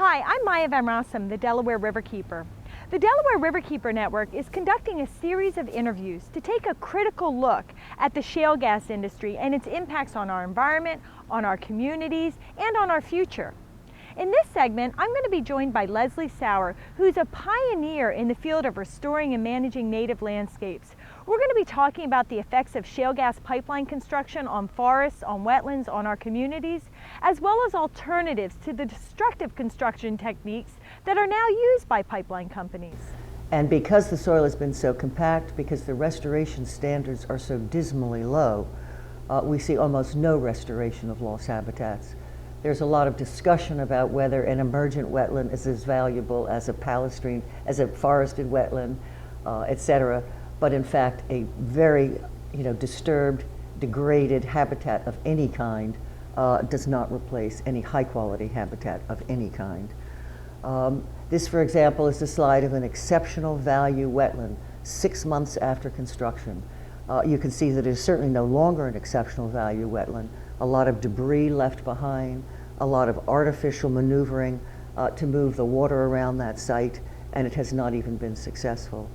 Hi, I'm Maya Van Rossum, the Delaware Riverkeeper. The Delaware Riverkeeper Network is conducting a series of interviews to take a critical look at the shale gas industry and its impacts on our environment, on our communities, and on our future. In this segment, I'm going to be joined by Leslie Sauer, who's a pioneer in the field of restoring and managing native landscapes. We're going to be talking about the effects of shale gas pipeline construction on forests, on wetlands, on our communities, as well as alternatives to the destructive construction techniques that are now used by pipeline companies. And because the soil has been so compact, because the restoration standards are so dismally low, we see almost no restoration of lost habitats. There's a lot of discussion about whether an emergent wetland is as valuable as a palustrine, as a forested wetland, etc. But in fact, a very disturbed, degraded habitat of any kind does not replace any high-quality habitat of any kind. This, for example, is a slide of an exceptional value wetland 6 months after construction. You can see that it is certainly no longer an exceptional value wetland. A lot of debris left behind, a lot of artificial maneuvering to move the water around that site, and it has not even been successful.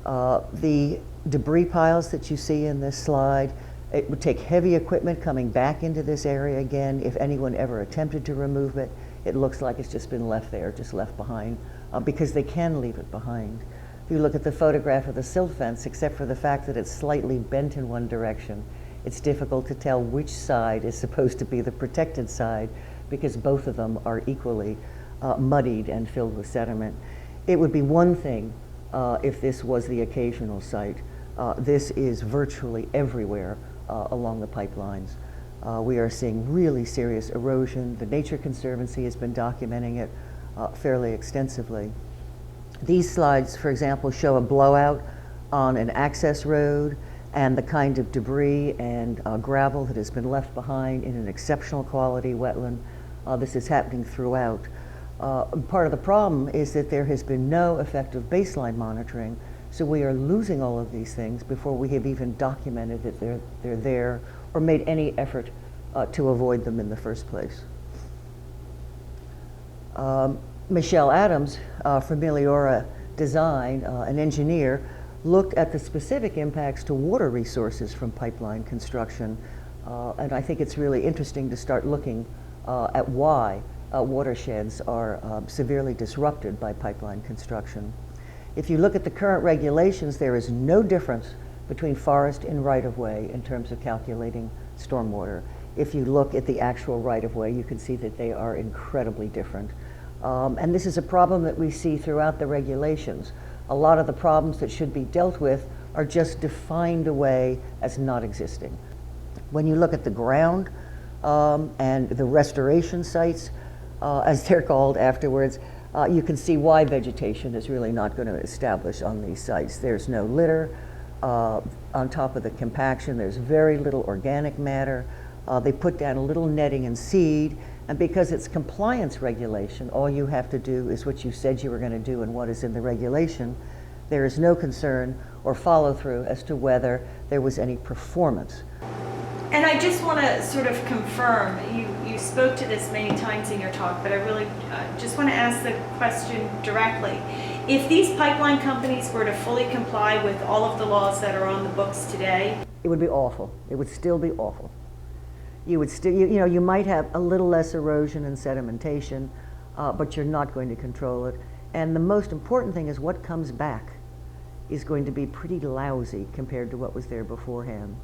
The debris piles that you see in this slide, it would take heavy equipment coming back into this area again. If anyone ever attempted to remove it, it looks like it's just been left there, just left behind, because they can leave it behind. If you look at the photograph of the silt fence, except for the fact that it's slightly bent in one direction, it's difficult to tell which side is supposed to be the protected side, because both of them are equally muddied and filled with sediment. It would be one thing if this was the occasional site. This is virtually everywhere along the pipelines. We are seeing really serious erosion. The Nature Conservancy has been documenting it fairly extensively. These slides, for example, show a blowout on an access road and the kind of debris and gravel that has been left behind in an exceptional quality wetland. This is happening throughout. Part of the problem is that there has been no effective baseline monitoring, so we are losing all of these things before we have even documented that they're there or made any effort to avoid them in the first place. Michelle Adams from Meliora Design, an engineer, looked at the specific impacts to water resources from pipeline construction, and I think it's really interesting to start looking at why watersheds are severely disrupted by pipeline construction. If you look at the current regulations, there is no difference between forest and right-of-way in terms of calculating stormwater. If you look at the actual right-of-way, you can see that they are incredibly different. And this is a problem that we see throughout the regulations. A lot of the problems that should be dealt with are just defined away as not existing. When you look at the ground and the restoration sites, as they're called afterwards, you can see why vegetation is really not going to establish on these sites. There's no litter on top of the compaction. There's very little organic matter. They put down a little netting and seed, and because it's compliance regulation, all you have to do is what you said you were going to do and what is in the regulation. There is no concern or follow-through as to whether there was any performance. And I just want to sort of confirm, you spoke to this many times in your talk, but I really just want to ask the question directly. If these pipeline companies were to fully comply with all of the laws that are on the books today, it would be awful. It would still be awful. You would still, you might have a little less erosion and sedimentation, but you're not going to control it. And the most important thing is what comes back is going to be pretty lousy compared to what was there beforehand.